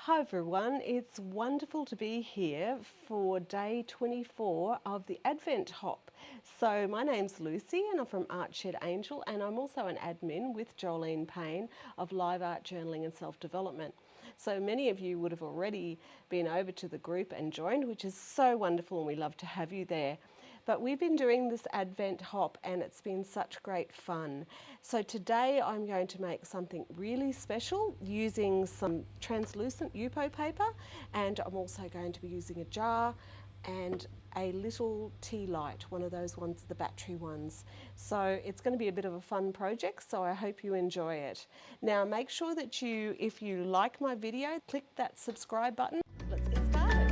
Hi everyone, it's wonderful to be here for day 24 of the Advent Hop. So my name's Lucy and I'm from Art Shed Angel, and I'm also an admin with Jolene Payne of Live Art Journaling and Self-Development. So many of you would have already been over to the group and joined, which is so wonderful, and we love to have you there. But we've been doing this Advent Hop and it's been such great fun. So today I'm going to make something really special using some translucent YUPO paper, and I'm also going to be using a jar and a little tea light, one of those ones, the battery ones. So it's going to be a bit of a fun project, so I hope you enjoy it. Now make sure that if you like my video, click that subscribe button. Let's get started.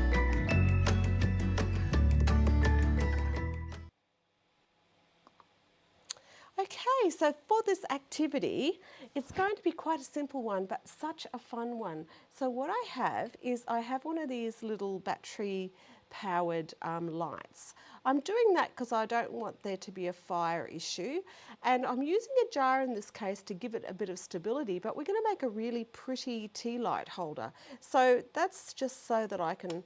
Okay, so for this activity, it's going to be quite a simple one, but such a fun one. So what I have is one of these little battery powered lights. I'm doing that because I don't want there to be a fire issue, and I'm using a jar in this case to give it a bit of stability, but we're going to make a really pretty tea light holder. So that's just so that I can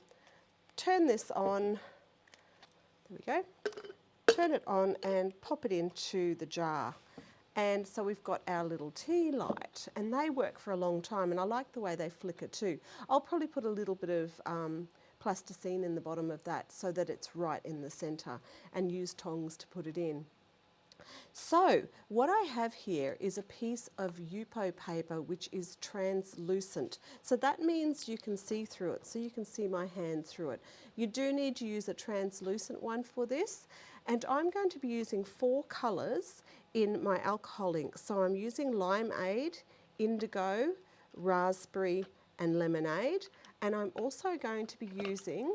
turn this on. There we go. Turn it on and pop it into the jar. And so we've got our little tea light, and they work for a long time, and I like the way they flicker too. I'll probably put a little bit of plasticine in the bottom of that so that it's right in the centre, and use tongs to put it in. So what I have here is a piece of YUPO paper which is translucent. So that means you can see through it, so you can see my hand through it. You do need to use a translucent one for this, and I'm going to be using 4 colours in my alcohol ink. So I'm using limeade, indigo, raspberry and lemonade, and I'm also going to be using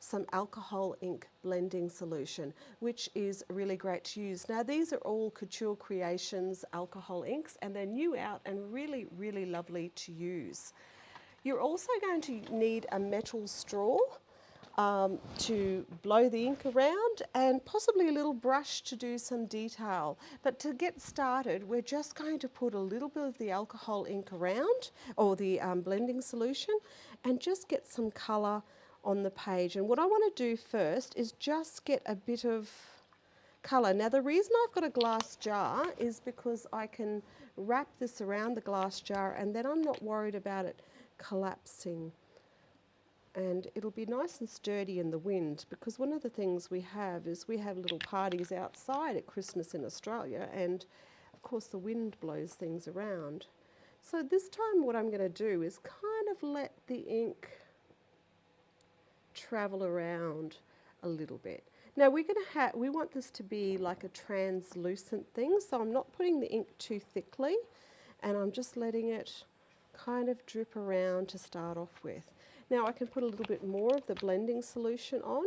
some alcohol ink blending solution, which is really great to use. Now these are all Couture Creations alcohol inks, and they're new out and really, really lovely to use. You're also going to need a metal straw to blow the ink around, and possibly a little brush to do some detail. But to get started, we're just going to put a little bit of the alcohol ink around, or the blending solution, and just get some colour on the page. And what I want to do first is just get a bit of colour. Now the reason I've got a glass jar is because I can wrap this around the glass jar, and then I'm not worried about it collapsing. And it'll be nice and sturdy in the wind, because one of the things we have is we have little parties outside at Christmas in Australia, and of course the wind blows things around. So this time what I'm going to do is kind of let the ink travel around a little bit. Now we want this to be like a translucent thing, so I'm not putting the ink too thickly, and I'm just letting it kind of drip around to start off with. Now I can put a little bit more of the blending solution on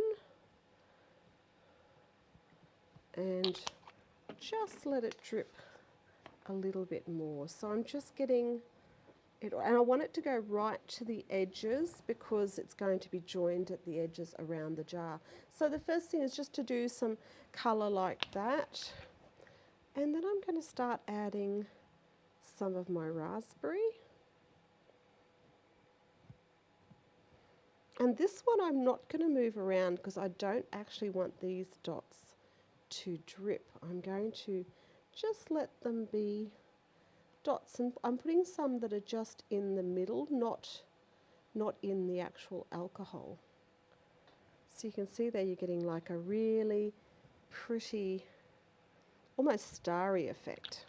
and just let it drip a little bit more. So I'm just getting it, and I want it to go right to the edges because it's going to be joined at the edges around the jar. So the first thing is just to do some colour like that, and then I'm going to start adding some of my raspberry. And this one I'm not going to move around because I don't actually want these dots to drip. I'm going to just let them be dots, and I'm putting some that are just in the middle, not in the actual alcohol. So you can see there you're getting like a really pretty, almost starry effect.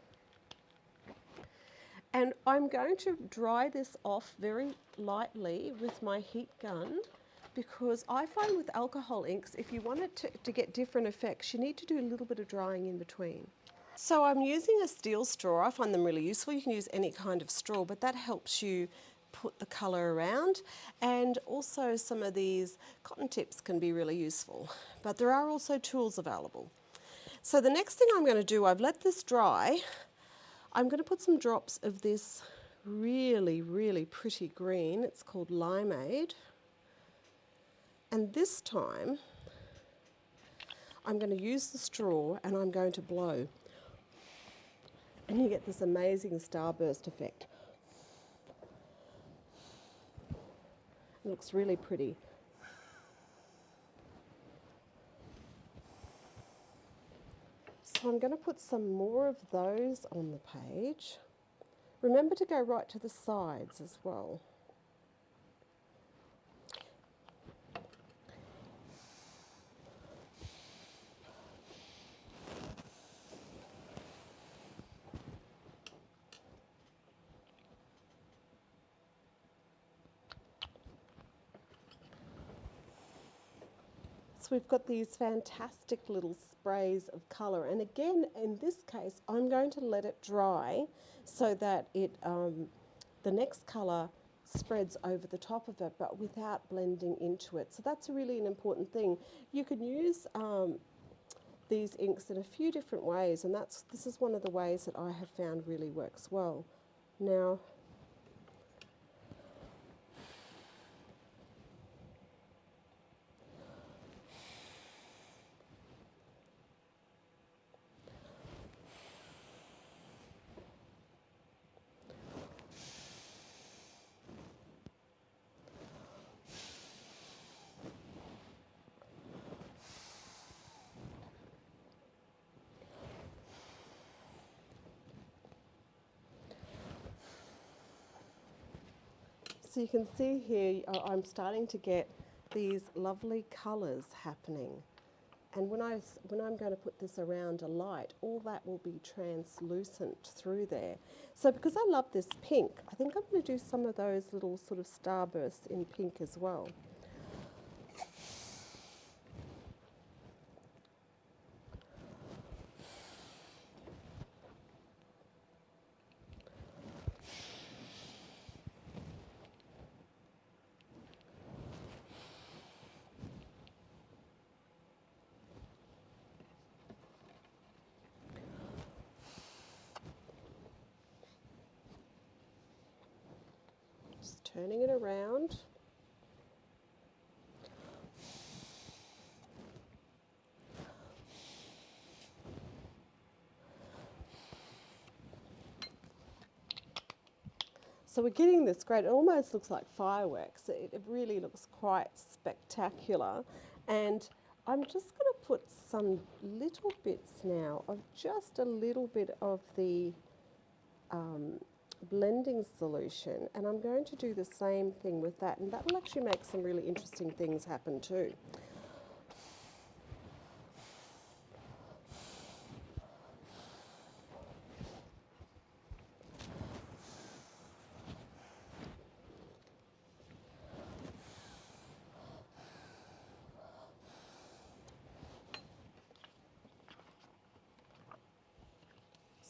And I'm going to dry this off very lightly with my heat gun, because I find with alcohol inks, if you want it to get different effects, you need to do a little bit of drying in between. So I'm using a steel straw. I find them really useful. You can use any kind of straw, but that helps you put the colour around. And also some of these cotton tips can be really useful, but there are also tools available. So the next thing I'm going to do, I've let this dry. I'm going to put some drops of this really, really pretty green. It's called limeade. And this time, I'm going to use the straw and I'm going to blow. And you get this amazing starburst effect. It looks really pretty. So I'm going to put some more of those on the page. Remember to go right to the sides as well. So we've got these fantastic little sprays of colour, and again in this case I'm going to let it dry so that it the next colour spreads over the top of it but without blending into it. So that's really an important thing. You can use these inks in a few different ways, and this is one of the ways that I have found really works well. Now so you can see here I'm starting to get these lovely colours happening. And when I'm going to put this around a light, all that will be translucent through there. So because I love this pink, I think I'm going to do some of those little sort of starbursts in pink as well. Turning it around. So we're getting this great, it almost looks like fireworks. It really looks quite spectacular. And I'm just going to put some little bits now of just a little bit of the blending solution, and I'm going to do the same thing with that, and that will actually make some really interesting things happen too.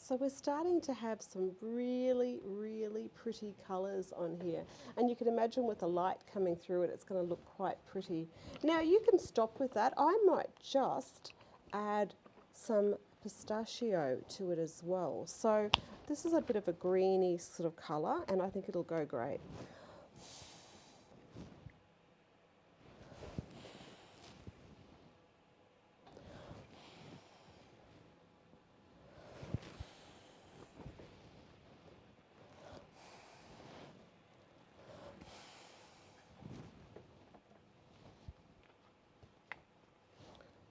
So we're starting to have some really, really pretty colours on here. And you can imagine with the light coming through it, it's going to look quite pretty. Now you can stop with that. I might just add some pistachio to it as well. So this is a bit of a greeny sort of colour, and I think it'll go great.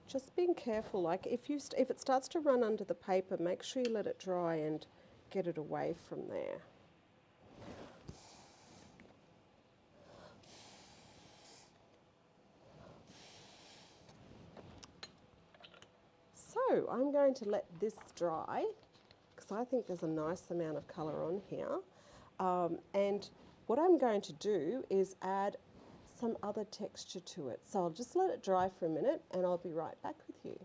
Just being careful, like if it starts to run under the paper, make sure you let it dry and get it away from there. So I'm going to let this dry because I think there's a nice amount of colour on here. And what I'm going to do is add some other texture to it. So I'll just let it dry for a minute and I'll be right back with you.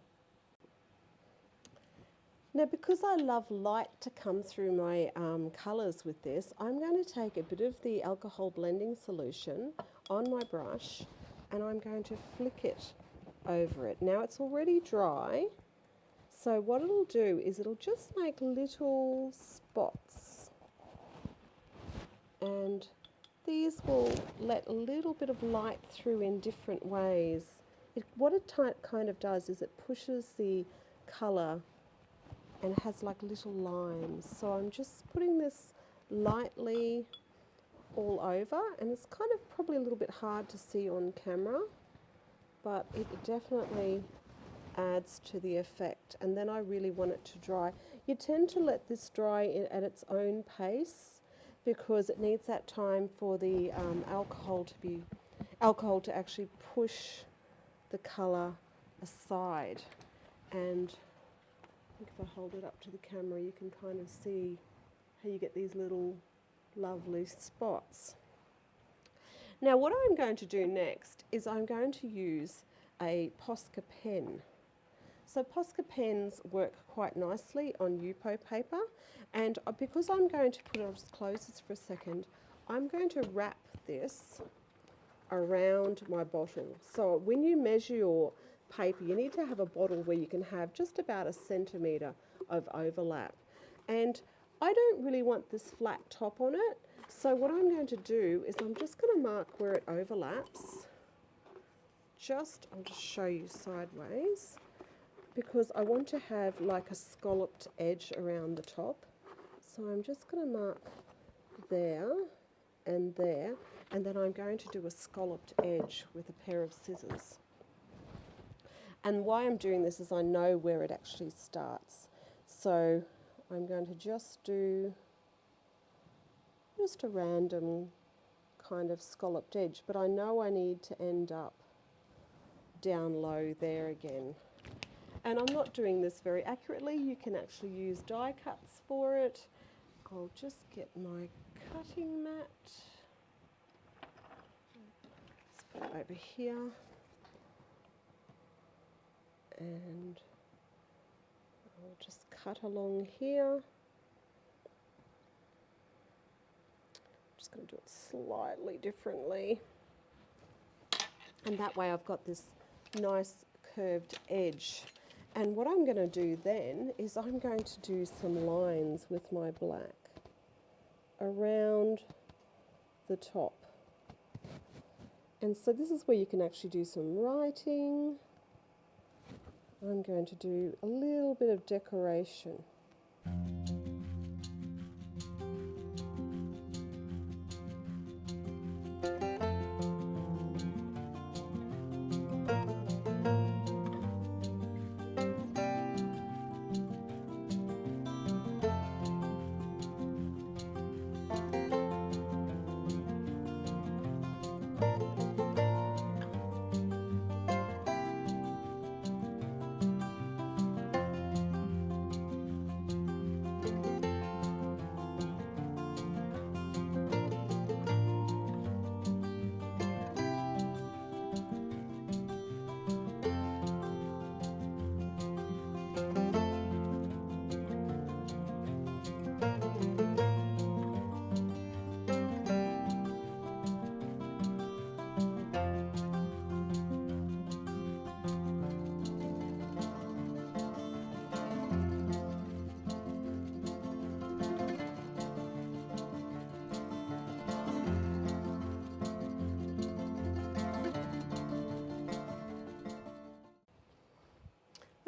Now because I love light to come through my colours with this, I'm going to take a bit of the alcohol blending solution on my brush and I'm going to flick it over it. Now it's already dry, so what it'll do is it'll just make little spots, and these will let a little bit of light through in different ways. What it kind of does is it pushes the colour and has like little lines. So I'm just putting this lightly all over, and it's kind of probably a little bit hard to see on camera, but it definitely adds to the effect. And then I really want it to dry. You tend to let this dry at its own pace because it needs that time for the alcohol to actually push the colour aside. And I think if I hold it up to the camera, you can kind of see how you get these little lovely spots. Now what I'm going to do next is I'm going to use a Posca pen. So Posca pens work quite nicely on YUPO paper, and because I'm going to put it, I'll just close this for a second, I'm going to wrap this around my bottle. So when you measure your paper, you need to have a bottle where you can have just about 1 centimetre of overlap. And I don't really want this flat top on it, so what I'm going to do is I'm just going to mark where it overlaps. I'll just show you sideways, because I want to have like a scalloped edge around the top. So I'm just going to mark there, and then I'm going to do a scalloped edge with a pair of scissors. And why I'm doing this is I know where it actually starts. So I'm going to just do a random kind of scalloped edge, but I know I need to end up down low there again. And I'm not doing this very accurately. You can actually use die cuts for it. I'll just get my cutting mat. Let's put it over here. And I'll just cut along here. I'm just going to do it slightly differently. And that way I've got this nice curved edge. And what I'm going to do then is I'm going to do some lines with my black around the top. And so this is where you can actually do some writing. I'm going to do a little bit of decoration.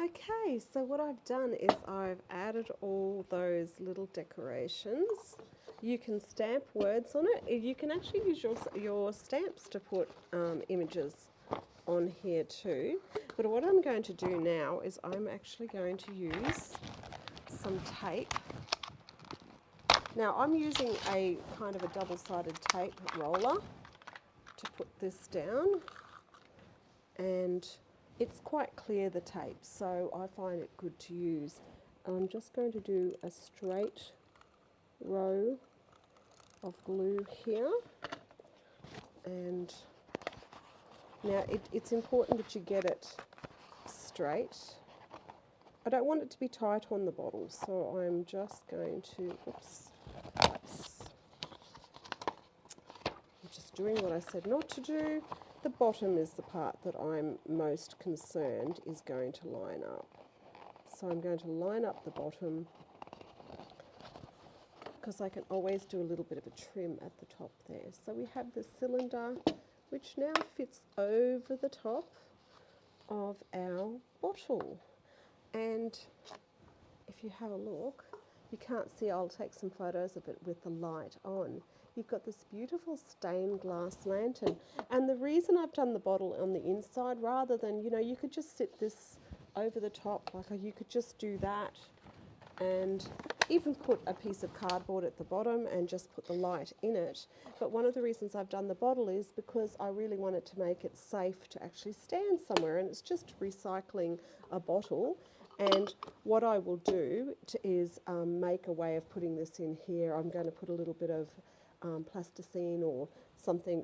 Okay, so what I've done is I've added all those little decorations. You can stamp words on it. You can actually use your stamps to put images on here too. But what I'm going to do now is I'm actually going to use some tape. Now I'm using a kind of a double-sided tape roller to put this down, and it's quite clear, the tape, so I find it good to use. I'm just going to do a straight row of glue here, and now it's important that you get it straight. I don't want it to be tight on the bottle, so I'm just going to, I'm just doing what I said not to do. The bottom is the part that I'm most concerned is going to line up. So I'm going to line up the bottom, because I can always do a little bit of a trim at the top there. So we have the cylinder, which now fits over the top of our bottle. And if you have a look, you can't see, I'll take some photos of it with the light on. you've got this beautiful stained glass lantern. And the reason I've done the bottle on the inside rather than, you know, you could just sit this over the top, like you could just do that and even put a piece of cardboard at the bottom and just put the light in it. But one of the reasons I've done the bottle is because I really wanted to make it safe to actually stand somewhere, and it's just recycling a bottle. And what I will do is make a way of putting this in here. I'm going to put a little bit of plasticine or something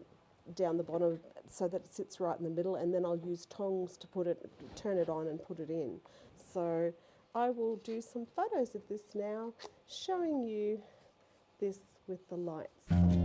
down the bottom so that it sits right in the middle, and then I'll use tongs to turn it on and put it in. So I will do some photos of this now, showing you this with the lights.